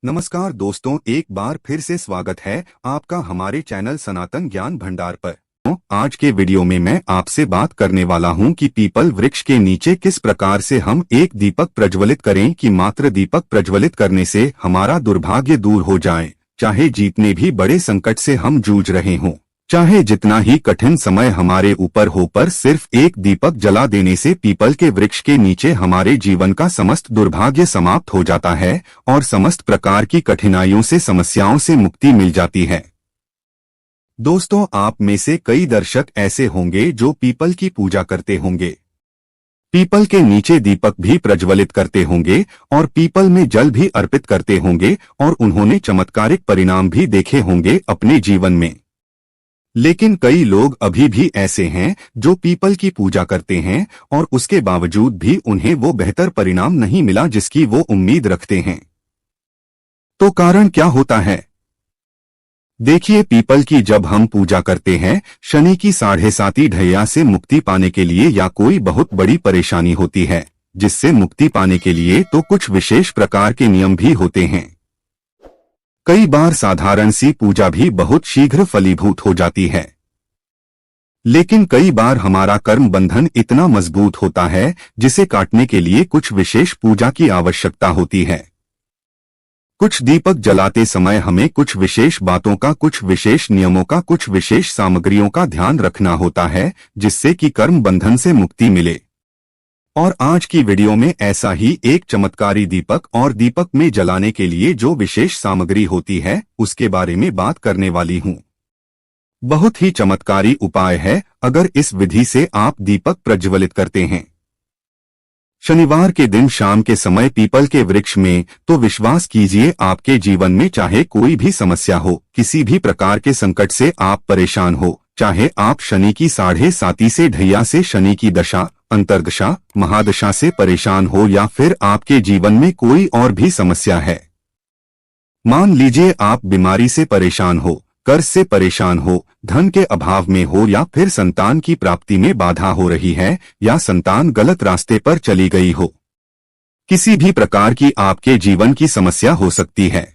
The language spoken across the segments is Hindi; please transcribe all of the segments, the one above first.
नमस्कार दोस्तों, एक बार फिर से स्वागत है आपका हमारे चैनल सनातन ज्ञान भंडार पर। आज के वीडियो में मैं आपसे बात करने वाला हूं कि पीपल वृक्ष के नीचे किस प्रकार से हम एक दीपक प्रज्वलित करें कि मात्र दीपक प्रज्वलित करने से हमारा दुर्भाग्य दूर हो जाए। चाहे जितने भी बड़े संकट से हम जूझ रहे हों, चाहे जितना ही कठिन समय हमारे ऊपर हो, पर सिर्फ एक दीपक जला देने से पीपल के वृक्ष के नीचे हमारे जीवन का समस्त दुर्भाग्य समाप्त हो जाता है और समस्त प्रकार की कठिनाइयों से, समस्याओं से मुक्ति मिल जाती है। दोस्तों, आप में से कई दर्शक ऐसे होंगे जो पीपल की पूजा करते होंगे, पीपल के नीचे दीपक भी प्रज्वलित करते होंगे और पीपल में जल भी अर्पित करते होंगे और उन्होंने चमत्कारिक परिणाम भी देखे होंगे अपने जीवन में। लेकिन कई लोग अभी भी ऐसे हैं जो पीपल की पूजा करते हैं और उसके बावजूद भी उन्हें वो बेहतर परिणाम नहीं मिला जिसकी वो उम्मीद रखते हैं। तो कारण क्या होता है? देखिए, पीपल की जब हम पूजा करते हैं, शनि की 7.5 ढैया से मुक्ति पाने के लिए या कोई बहुत बड़ी परेशानी होती है जिससे मुक्ति पाने के लिए तो कुछ विशेष प्रकार के नियम भी होते हैं। कई बार साधारण सी पूजा भी बहुत शीघ्र फलीभूत हो जाती है, लेकिन कई बार हमारा कर्म बंधन इतना मजबूत होता है जिसे काटने के लिए कुछ विशेष पूजा की आवश्यकता होती है। कुछ दीपक जलाते समय हमें कुछ विशेष बातों का, कुछ विशेष नियमों का, कुछ विशेष सामग्रियों का ध्यान रखना होता है जिससे कि कर्म बंधन से मुक्ति मिले। और आज की वीडियो में ऐसा ही एक चमत्कारी दीपक और दीपक में जलाने के लिए जो विशेष सामग्री होती है उसके बारे में बात करने वाली हूं। बहुत ही चमत्कारी उपाय है अगर इस विधि से आप दीपक प्रज्वलित करते हैं। शनिवार के दिन शाम के समय पीपल के वृक्ष में, तो विश्वास कीजिए आपके जीवन में चाहे कोई भी समस्या हो, किसी भी प्रकार के संकट से आप परेशान हो, चाहे आप शनि की 7.5 से ढैया से, शनि की दशा, अंतर्दशा, महादशा से परेशान हो या फिर आपके जीवन में कोई और भी समस्या है। मान लीजिए आप बीमारी से परेशान हो, कर्ज से परेशान हो, धन के अभाव में हो या फिर संतान की प्राप्ति में बाधा हो रही है या संतान गलत रास्ते पर चली गई हो। किसी भी प्रकार की आपके जीवन की समस्या हो सकती है।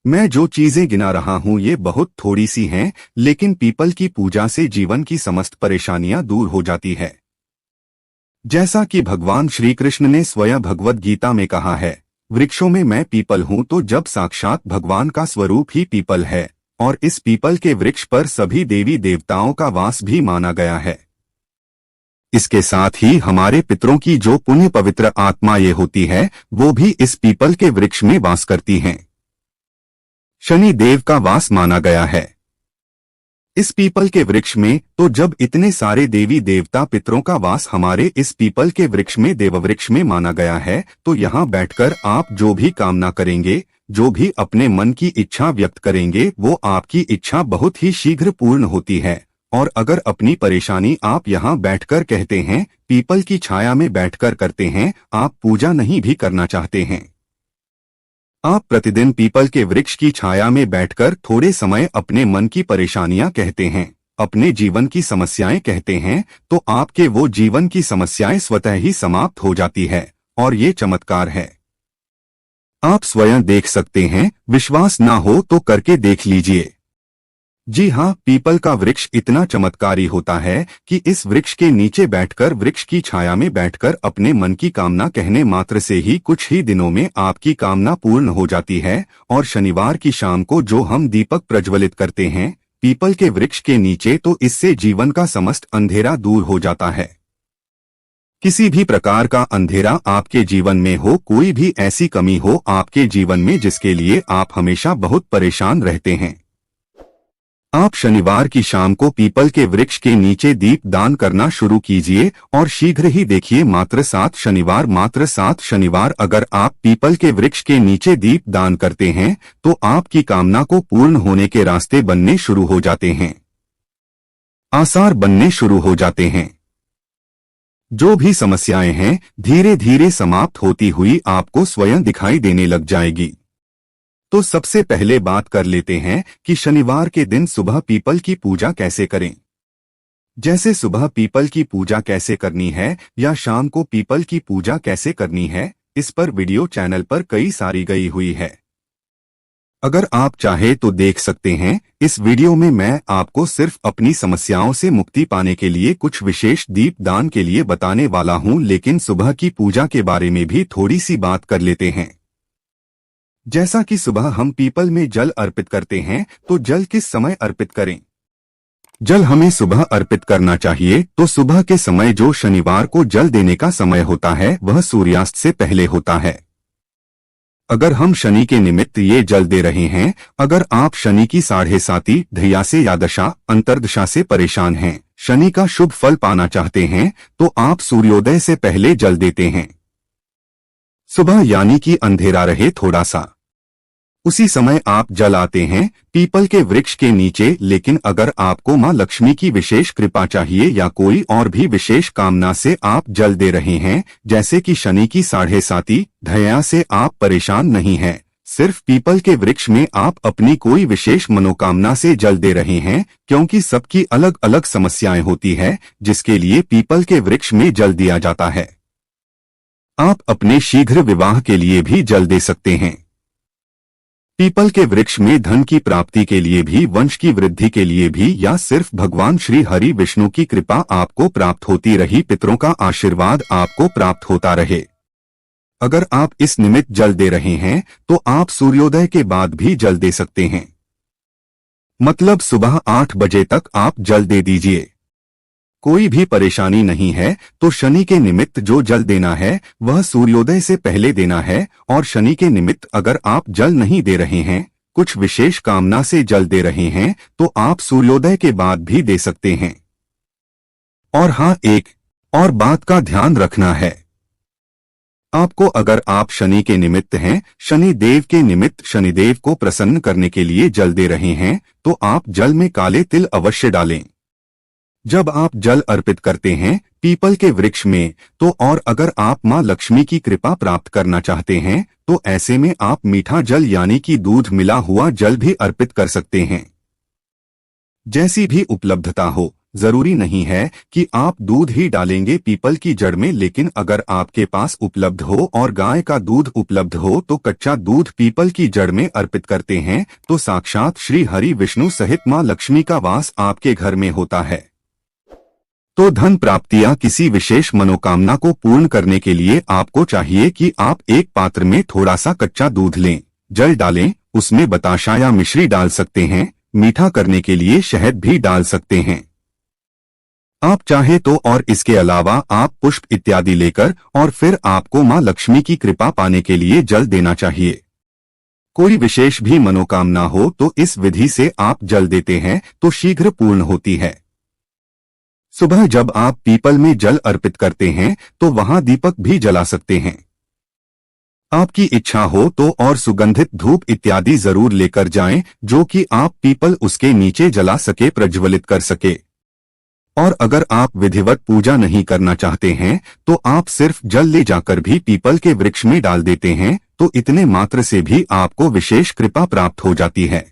मैं जो चीजें गिना रहा हूं ये बहुत थोड़ी सी हैं, लेकिन पीपल की पूजा से जीवन की समस्त परेशानियां दूर हो जाती है। जैसा कि भगवान श्री कृष्ण ने स्वयं भगवद गीता में कहा है, वृक्षों में मैं पीपल हूं, तो जब साक्षात भगवान का स्वरूप ही पीपल है और इस पीपल के वृक्ष पर सभी देवी देवताओं का वास भी माना गया है। इसके साथ ही हमारे पितरों की जो पुण्य पवित्र आत्माएं होती है वो भी इस पीपल के वृक्ष में वास करती हैं। शनि देव का वास माना गया है इस पीपल के वृक्ष में, तो जब इतने सारे देवी देवता पितरों का वास हमारे इस पीपल के वृक्ष में, देववृक्ष में माना गया है, तो यहाँ बैठकर आप जो भी कामना करेंगे, जो भी अपने मन की इच्छा व्यक्त करेंगे, वो आपकी इच्छा बहुत ही शीघ्र पूर्ण होती है। और अगर अपनी परेशानी आप यहाँ बैठकर कहते हैं, पीपल की छाया में बैठकर करते हैं, आप पूजा नहीं भी करना चाहते हैं, आप प्रतिदिन पीपल के वृक्ष की छाया में बैठकर थोड़े समय अपने मन की परेशानियां कहते हैं, अपने जीवन की समस्याएं कहते हैं, तो आपके वो जीवन की समस्याएं स्वतः ही समाप्त हो जाती है। और ये चमत्कार है, आप स्वयं देख सकते हैं। विश्वास ना हो तो करके देख लीजिए। जी हाँ, पीपल का वृक्ष इतना चमत्कारी होता है कि इस वृक्ष के नीचे बैठकर, वृक्ष की छाया में बैठकर अपने मन की कामना कहने मात्र से ही कुछ ही दिनों में आपकी कामना पूर्ण हो जाती है। और शनिवार की शाम को जो हम दीपक प्रज्वलित करते हैं पीपल के वृक्ष के नीचे, तो इससे जीवन का समस्त अंधेरा दूर हो जाता है। किसी भी प्रकार का अंधेरा आपके जीवन में हो, कोई भी ऐसी कमी हो आपके जीवन में जिसके लिए आप हमेशा बहुत परेशान रहते हैं, आप शनिवार की शाम को पीपल के वृक्ष के नीचे दीप दान करना शुरू कीजिए और शीघ्र ही देखिए, मात्र 7 शनिवार अगर आप पीपल के वृक्ष के नीचे दीप दान करते हैं तो आपकी कामना को पूर्ण होने के रास्ते बनने शुरू हो जाते हैं, आसार बनने शुरू हो जाते हैं। जो भी समस्याएं हैं धीरे धीरे समाप्त होती हुई आपको स्वयं दिखाई देने लग जाएगी। तो सबसे पहले बात कर लेते हैं कि शनिवार के दिन सुबह पीपल की पूजा कैसे करें। जैसे सुबह पीपल की पूजा कैसे करनी है या शाम को पीपल की पूजा कैसे करनी है, इस पर वीडियो चैनल पर कई सारी गई हुई है। अगर आप चाहे तो देख सकते हैं। इस वीडियो में मैं आपको सिर्फ अपनी समस्याओं से मुक्ति पाने के लिए कुछ विशेष दीप दान के लिए बताने वाला हूं, लेकिन सुबह की पूजा के बारे में भी थोड़ी सी बात कर लेते हैं। जैसा कि सुबह हम पीपल में जल अर्पित करते हैं, तो जल किस समय अर्पित करें? जल हमें सुबह अर्पित करना चाहिए तो सुबह के समय जो शनिवार को जल देने का समय होता है वह सूर्यास्त से पहले होता है। अगर हम शनि के निमित्त ये जल दे रहे हैं, अगर आप शनि की 7.5 ध्या से या दशा अंतर्दशा से परेशान हैं, शनि का शुभ फल पाना चाहते हैं, तो आप सूर्योदय से पहले जल देते हैं। सुबह यानी कि अंधेरा रहे थोड़ा सा, उसी समय आप जल आते हैं पीपल के वृक्ष के नीचे। लेकिन अगर आपको मां लक्ष्मी की विशेष कृपा चाहिए या कोई और भी विशेष कामना से आप जल दे रहे हैं, जैसे कि शनि की 7.5 ध्या से आप परेशान नहीं हैं, सिर्फ पीपल के वृक्ष में आप अपनी कोई विशेष मनोकामना से जल दे रहे हैं, क्योंकि सबकी अलग अलग समस्याएं होती है जिसके लिए पीपल के वृक्ष में जल दिया जाता है। आप अपने शीघ्र विवाह के लिए भी जल दे सकते हैं। पीपल के वृक्ष में धन की प्राप्ति के लिए भी, वंश की वृद्धि के लिए भी, या सिर्फ भगवान श्री हरि विष्णु की कृपा आपको प्राप्त होती रही, पितरों का आशीर्वाद आपको प्राप्त होता रहे। अगर आप इस निमित्त जल दे रहे हैं तो आप सूर्योदय के बाद भी जल दे सकते हैं। मतलब सुबह 8 बजे तक आप जल दे दीजिए। कोई भी परेशानी नहीं है तो शनि के निमित्त जो जल देना है वह सूर्योदय से पहले देना है, और शनि के निमित्त अगर आप जल नहीं दे रहे हैं, कुछ विशेष कामना से जल दे रहे हैं, तो आप सूर्योदय के बाद भी दे सकते हैं। और हाँ, एक और बात का ध्यान रखना है आपको। अगर आप शनि के निमित्त हैं, शनि देव के निमित्त शनिदेव को प्रसन्न करने के लिए जल दे रहे हैं, तो आप जल में काले तिल अवश्य डालें जब आप जल अर्पित करते हैं पीपल के वृक्ष में। तो और अगर आप मां लक्ष्मी की कृपा प्राप्त करना चाहते हैं तो ऐसे में आप मीठा जल यानी कि दूध मिला हुआ जल भी अर्पित कर सकते हैं। जैसी भी उपलब्धता हो, जरूरी नहीं है कि आप दूध ही डालेंगे पीपल की जड़ में, लेकिन अगर आपके पास उपलब्ध हो और गाय का दूध उपलब्ध हो तो कच्चा दूध पीपल की जड़ में अर्पित करते हैं, तो साक्षात श्री हरि विष्णु सहित मां लक्ष्मी का वास आपके घर में होता है। तो धन प्राप्ति या किसी विशेष मनोकामना को पूर्ण करने के लिए आपको चाहिए कि आप एक पात्र में थोड़ा सा कच्चा दूध लें, जल डालें, उसमें बताशा या मिश्री डाल सकते हैं, मीठा करने के लिए शहद भी डाल सकते हैं आप चाहे तो, और इसके अलावा आप पुष्प इत्यादि लेकर, और फिर आपको मां लक्ष्मी की कृपा पाने के लिए जल देना चाहिए। कोई विशेष भी मनोकामना हो तो इस विधि से आप जल देते हैं तो शीघ्र पूर्ण होती है। सुबह जब आप पीपल में जल अर्पित करते हैं तो वहां दीपक भी जला सकते हैं। आपकी इच्छा हो तो और सुगंधित धूप इत्यादि जरूर लेकर जाएं, जो कि आप पीपल उसके नीचे जला सके, प्रज्वलित कर सके। और अगर आप विधिवत पूजा नहीं करना चाहते हैं तो आप सिर्फ जल ले जाकर भी पीपल के वृक्ष में डाल देते हैं, तो इतने मात्र से भी आपको विशेष कृपा प्राप्त हो जाती है।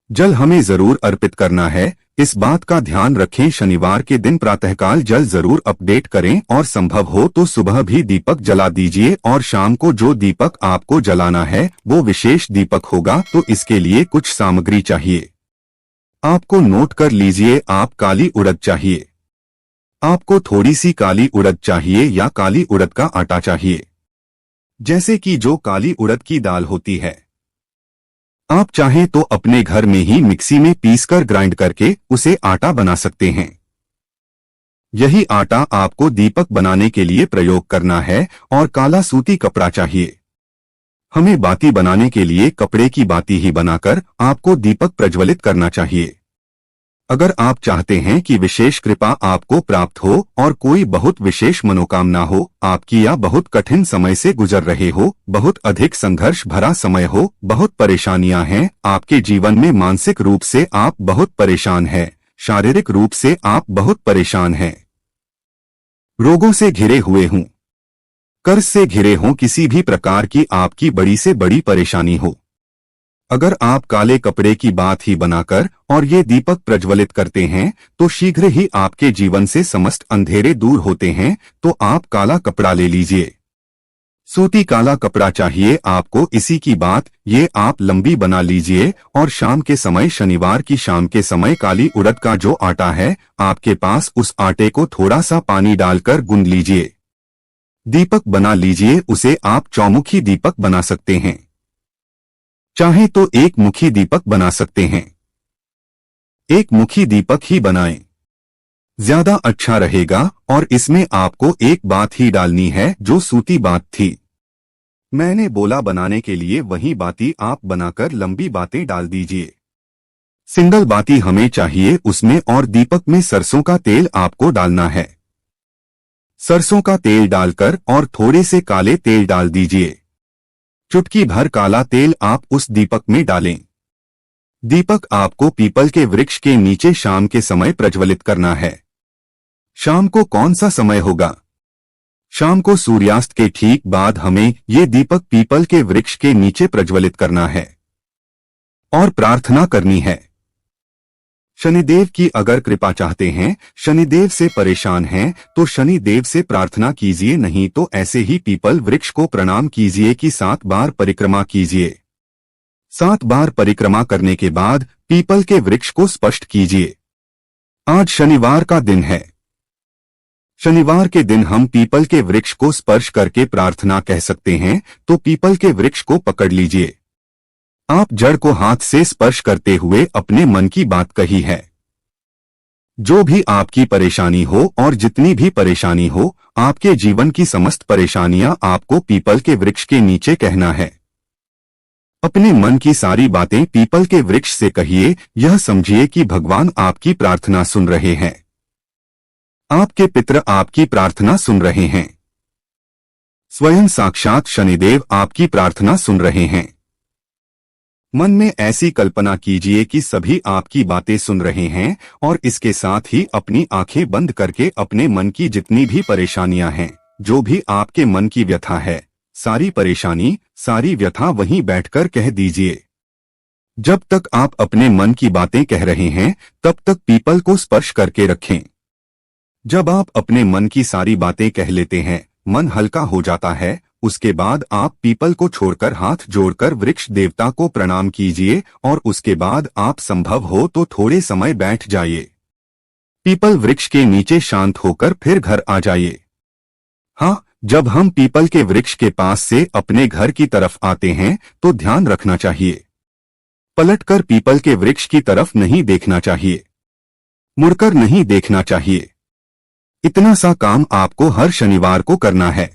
जल हमें जरूर अर्पित करना है, इस बात का ध्यान रखें। शनिवार के दिन प्रातःकाल जल जरूर अपडेट करें, और संभव हो तो सुबह भी दीपक जला दीजिए, और शाम को जो दीपक आपको जलाना है वो विशेष दीपक होगा, तो इसके लिए कुछ सामग्री चाहिए। आपको नोट कर लीजिए। आप काली उड़द चाहिए, आपको थोड़ी सी काली उड़द चाहिए या काली उड़द का आटा चाहिए, जैसे कि जो काली उड़द की दाल होती है। आप चाहें तो अपने घर में ही मिक्सी में पीसकर ग्राइंड करके उसे आटा बना सकते हैं। यही आटा आपको दीपक बनाने के लिए प्रयोग करना है। और काला सूती कपड़ा चाहिए। हमें बाती बनाने के लिए कपड़े की बाती ही बनाकर आपको दीपक प्रज्वलित करना चाहिए। अगर आप चाहते हैं कि विशेष कृपा आपको प्राप्त हो और कोई बहुत विशेष मनोकामना हो आपकी, या बहुत कठिन समय से गुजर रहे हो, बहुत अधिक संघर्ष भरा समय हो, बहुत परेशानियां हैं आपके जीवन में, मानसिक रूप से आप बहुत परेशान हैं, शारीरिक रूप से आप बहुत परेशान हैं, रोगों से घिरे हुए हों, कर्ज से घिरे हों, किसी भी प्रकार की आपकी बड़ी से बड़ी परेशानी हो, अगर आप काले कपड़े की बात ही बनाकर और ये दीपक प्रज्वलित करते हैं तो शीघ्र ही आपके जीवन से समस्त अंधेरे दूर होते हैं। तो आप काला कपड़ा ले लीजिए। सूती काला कपड़ा चाहिए आपको, इसी की बात, ये आप लंबी बना लीजिए और शाम के समय, शनिवार की शाम के समय काली उड़द का जो आटा है आपके पास, उस आटे को थोड़ा सा पानी डालकर गूंद लीजिए। दीपक बना लीजिए, उसे आप चौमुखी दीपक बना सकते हैं, चाहे तो एक मुखी दीपक बना सकते हैं। एक मुखी दीपक ही बनाएं, ज्यादा अच्छा रहेगा। और इसमें आपको एक बात ही डालनी है जो सूती बात थी। मैंने बोला बनाने के लिए, वही बाती आप बनाकर लंबी बातें डाल दीजिए। सिंगल बाती हमें चाहिए उसमें, और दीपक में सरसों का तेल आपको डालना है। सरसों का तेल डालकर और थोड़े से काले तेल डाल दीजिए। चुटकी भर काला तेल आप उस दीपक में डालें। दीपक आपको पीपल के वृक्ष के नीचे शाम के समय प्रज्वलित करना है। शाम को कौन सा समय होगा? शाम को सूर्यास्त के ठीक बाद हमें ये दीपक पीपल के वृक्ष के नीचे प्रज्वलित करना है और प्रार्थना करनी है। शनिदेव की अगर कृपा चाहते हैं, शनिदेव से परेशान हैं, तो शनिदेव से प्रार्थना कीजिए, नहीं तो ऐसे ही पीपल वृक्ष को प्रणाम कीजिए कि 7 बार परिक्रमा कीजिए। 7 बार परिक्रमा करने के बाद पीपल के वृक्ष को स्पर्श कीजिए। आज शनिवार का दिन है। शनिवार के दिन हम पीपल के वृक्ष को स्पर्श करके प्रार्थना कह सकते हैं, तो पीपल के वृक्ष को पकड़ लीजिए। आप जड़ को हाथ से स्पर्श करते हुए अपने मन की बात कही है। जो भी आपकी परेशानी हो और जितनी भी परेशानी हो, आपके जीवन की समस्त परेशानियां आपको पीपल के वृक्ष के नीचे कहना है। अपने मन की सारी बातें पीपल के वृक्ष से कहिए। यह समझिए कि भगवान आपकी प्रार्थना सुन रहे हैं। आपके पितर आपकी प्रार्थना सुन रहे हैं। स्वयं साक्षात शनिदेव आपकी प्रार्थना सुन रहे हैं। मन में ऐसी कल्पना कीजिए कि सभी आपकी बातें सुन रहे हैं, और इसके साथ ही अपनी आंखें बंद करके अपने मन की जितनी भी परेशानियां हैं, जो भी आपके मन की व्यथा है, सारी परेशानी, सारी व्यथा वहीं बैठकर कह दीजिए। जब तक आप अपने मन की बातें कह रहे हैं, तब तक पीपल को स्पर्श करके रखें। जब आप अपने मन की सारी बातें कह लेते हैं, मन हल्का हो जाता है। उसके बाद आप पीपल को छोड़कर हाथ जोड़कर वृक्ष देवता को प्रणाम कीजिए, और उसके बाद आप संभव हो तो थोड़े समय बैठ जाइए। पीपल वृक्ष के नीचे शांत होकर फिर घर आ जाइए। हाँ, जब हम पीपल के वृक्ष के पास से अपने घर की तरफ आते हैं, तो ध्यान रखना चाहिए, पलटकर पीपल के वृक्ष की तरफ नहीं देखना चाहिए, मुड़कर नहीं देखना चाहिए। इतना सा काम आपको हर शनिवार को करना है।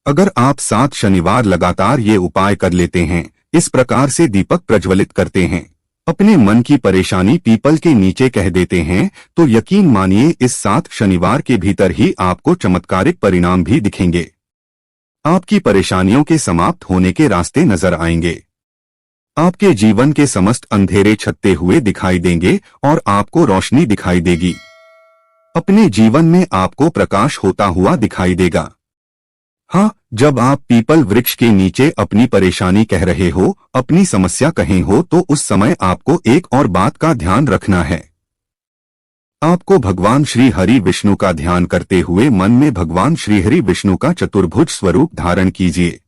अगर आप 7 शनिवार लगातार ये उपाय कर लेते हैं, इस प्रकार से दीपक प्रज्वलित करते हैं, अपने मन की परेशानी पीपल के नीचे कह देते हैं, तो यकीन मानिए इस 7 शनिवार के भीतर ही आपको चमत्कारिक परिणाम भी दिखेंगे। आपकी परेशानियों के समाप्त होने के रास्ते नजर आएंगे। आपके जीवन के समस्त अंधेरे छत्ते हुए दिखाई देंगे और आपको रोशनी दिखाई देगी। अपने जीवन में आपको प्रकाश होता हुआ दिखाई देगा। हाँ, जब आप पीपल वृक्ष के नीचे अपनी परेशानी कह रहे हो, अपनी समस्या कहे हो, तो उस समय आपको एक और बात का ध्यान रखना है। आपको भगवान श्री हरि विष्णु का ध्यान करते हुए मन में भगवान श्री हरि विष्णु का चतुर्भुज स्वरूप धारण कीजिए।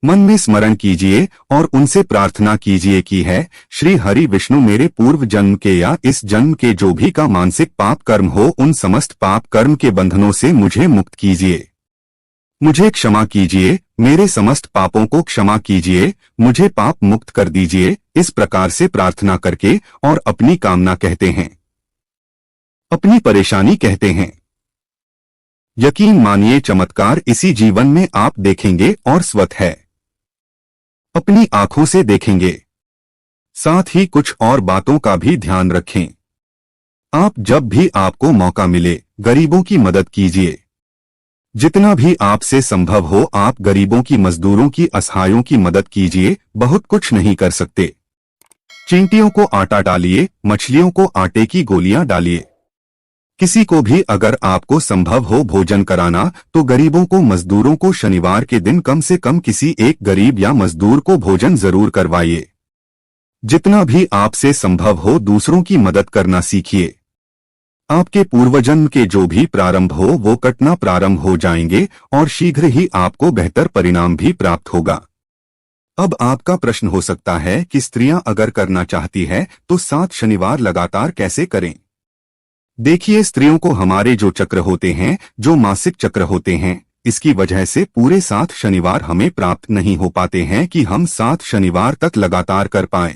मन में स्मरण कीजिए और उनसे प्रार्थना कीजिए कि है श्री हरि विष्णु, मेरे पूर्व जन्म के या इस जन्म के जो भी का मानसिक पाप कर्म हो, उन समस्त पाप कर्म के बंधनों से मुझे मुक्त कीजिए। मुझे क्षमा कीजिए, मेरे समस्त पापों को क्षमा कीजिए, मुझे पाप मुक्त कर दीजिए। इस प्रकार से प्रार्थना करके और अपनी कामना कहते हैं, अपनी परेशानी कहते हैं। यकीन मानिए चमत्कार इसी जीवन में आप देखेंगे और स्वतः है, अपनी आंखों से देखेंगे। साथ ही कुछ और बातों का भी ध्यान रखें। आप जब भी आपको मौका मिले, गरीबों की मदद कीजिए। जितना भी आपसे संभव हो आप गरीबों की, मजदूरों की, असहायों की मदद कीजिए। बहुत कुछ नहीं कर सकते, चींटियों को आटा डालिए, मछलियों को आटे की गोलियां डालिए। किसी को भी अगर आपको संभव हो भोजन कराना, तो गरीबों को, मजदूरों को शनिवार के दिन कम से कम किसी एक गरीब या मजदूर को भोजन जरूर करवाइए। जितना भी आपसे संभव हो दूसरों की मदद करना सीखिए। आपके पूर्वजन्म के जो भी प्रारंभ हो वो कटना प्रारंभ हो जाएंगे और शीघ्र ही आपको बेहतर परिणाम भी प्राप्त होगा। अब आपका प्रश्न हो सकता है कि स्त्रियां अगर करना चाहती है तो 7 शनिवार लगातार कैसे करें। देखिए, स्त्रियों को हमारे जो चक्र होते हैं, जो मासिक चक्र होते हैं, इसकी वजह से पूरे 7 शनिवार हमें प्राप्त नहीं हो पाते हैं कि हम 7 शनिवार तक लगातार कर पाएं।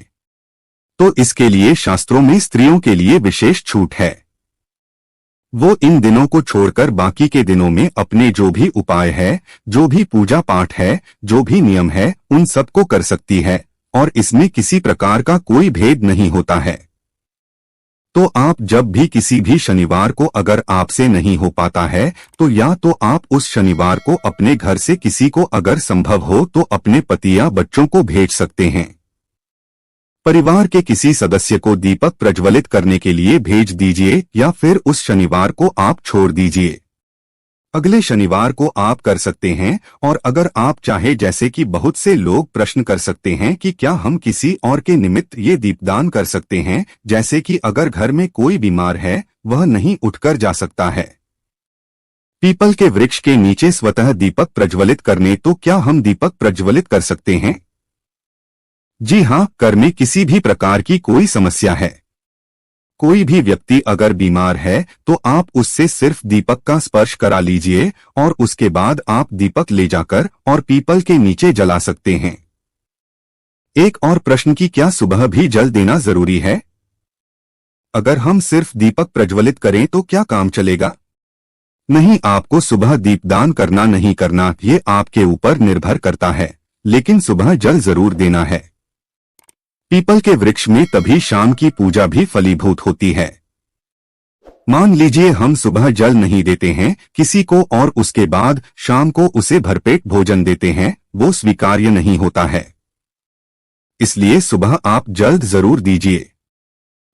तो इसके लिए शास्त्रों में स्त्रियों के लिए विशेष छूट है। वो इन दिनों को छोड़कर बाकी के दिनों में अपने जो भी उपाय है, जो भी पूजा पाठ है, जो भी नियम है, उन सबको कर सकती है और इसमें किसी प्रकार का कोई भेद नहीं होता है। तो आप जब भी किसी भी शनिवार को अगर आपसे नहीं हो पाता है तो या तो आप उस शनिवार को अपने घर से किसी को अगर संभव हो तो अपने पति या बच्चों को भेज सकते हैं। परिवार के किसी सदस्य को दीपक प्रज्वलित करने के लिए भेज दीजिए या फिर उस शनिवार को आप छोड़ दीजिए। अगले शनिवार को आप कर सकते हैं। और अगर आप चाहे, जैसे कि बहुत से लोग प्रश्न कर सकते हैं कि क्या हम किसी और के निमित्त ये दीपदान कर सकते हैं, जैसे कि अगर घर में कोई बीमार है, वह नहीं उठकर जा सकता है। पीपल के वृक्ष के नीचे स्वतः दीपक प्रज्वलित करने, तो क्या हम दीपक प्रज्वलित कर सकते हैं? जी हाँ, घर में किसी भी प्रकार की कोई समस्या है, कोई भी व्यक्ति अगर बीमार है तो आप उससे सिर्फ दीपक का स्पर्श करा लीजिए और उसके बाद आप दीपक ले जाकर और पीपल के नीचे जला सकते हैं। एक और प्रश्न कि क्या सुबह भी जल देना जरूरी है? अगर हम सिर्फ दीपक प्रज्वलित करें तो क्या काम चलेगा? नहीं, आपको सुबह दीपदान करना नहीं करना ये आपके ऊपर निर्भर करता है, लेकिन सुबह जल जरूर देना है। पीपल के वृक्ष में तभी शाम की पूजा भी फलीभूत होती है। मान लीजिए हम सुबह जल नहीं देते हैं किसी को और उसके बाद शाम को उसे भरपेट भोजन देते हैं, वो स्वीकार्य नहीं होता है। इसलिए सुबह आप जल्द जरूर दीजिए।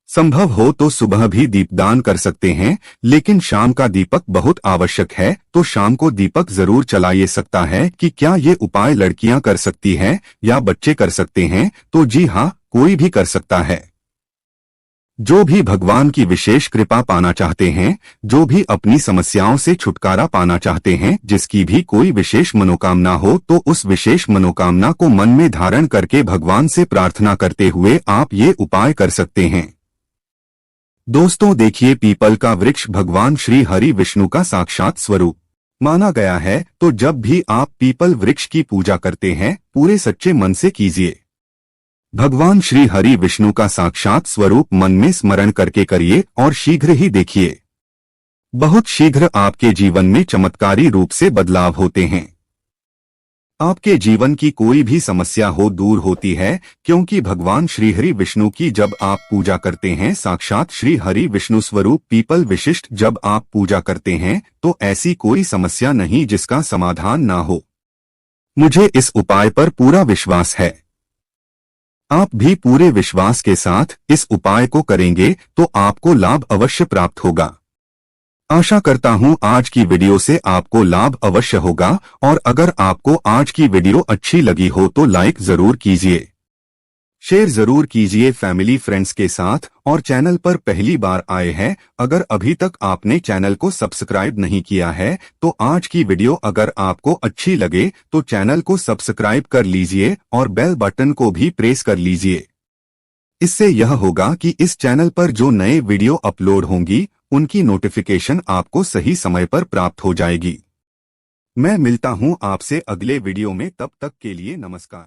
संभव हो तो सुबह भी दीपदान कर सकते हैं, लेकिन शाम का दीपक बहुत आवश्यक है, तो शाम को दीपक जरूर चलाइए। सकता है कि क्या ये उपाय लड़कियां कर सकती हैं या बच्चे कर सकते हैं? तो जी हाँ, कोई भी कर सकता है। जो भी भगवान की विशेष कृपा पाना चाहते हैं, जो भी अपनी समस्याओं से छुटकारा पाना चाहते हैं, जिसकी भी कोई विशेष मनोकामना हो, तो उस विशेष मनोकामना को मन में धारण करके भगवान से प्रार्थना करते हुए आप ये उपाय कर सकते हैं। दोस्तों देखिए, पीपल का वृक्ष भगवान श्री हरि विष्णु का साक्षात स्वरूप माना गया है, तो जब भी आप पीपल वृक्ष की पूजा करते हैं पूरे सच्चे मन से कीजिए। भगवान श्री हरि विष्णु का साक्षात स्वरूप मन में स्मरण करके करिए और शीघ्र ही देखिए, बहुत शीघ्र आपके जीवन में चमत्कारी रूप से बदलाव होते हैं। आपके जीवन की कोई भी समस्या हो दूर होती है, क्योंकि भगवान श्री हरि विष्णु की जब आप पूजा करते हैं, साक्षात श्री हरि विष्णु स्वरूप पीपल विशिष्ट जब आप पूजा करते हैं, तो ऐसी कोई समस्या नहीं जिसका समाधान ना हो। मुझे इस उपाय पर पूरा विश्वास है। आप भी पूरे विश्वास के साथ इस उपाय को करेंगे तो आपको लाभ अवश्य प्राप्त होगा। आशा करता हूं आज की वीडियो से आपको लाभ अवश्य होगा, और अगर आपको आज की वीडियो अच्छी लगी हो तो लाइक जरूर कीजिए, शेयर जरूर कीजिए फैमिली फ्रेंड्स के साथ, और चैनल पर पहली बार आए हैं, अगर अभी तक आपने चैनल को सब्सक्राइब नहीं किया है तो आज की वीडियो अगर आपको अच्छी लगे तो चैनल को सब्सक्राइब कर लीजिए और बेल बटन को भी प्रेस कर लीजिए। इससे यह होगा कि इस चैनल पर जो नए वीडियो अपलोड होंगी उनकी नोटिफिकेशन आपको सही समय पर प्राप्त हो जाएगी। मैं मिलता हूं आपसे अगले वीडियो में, तब तक के लिए नमस्कार।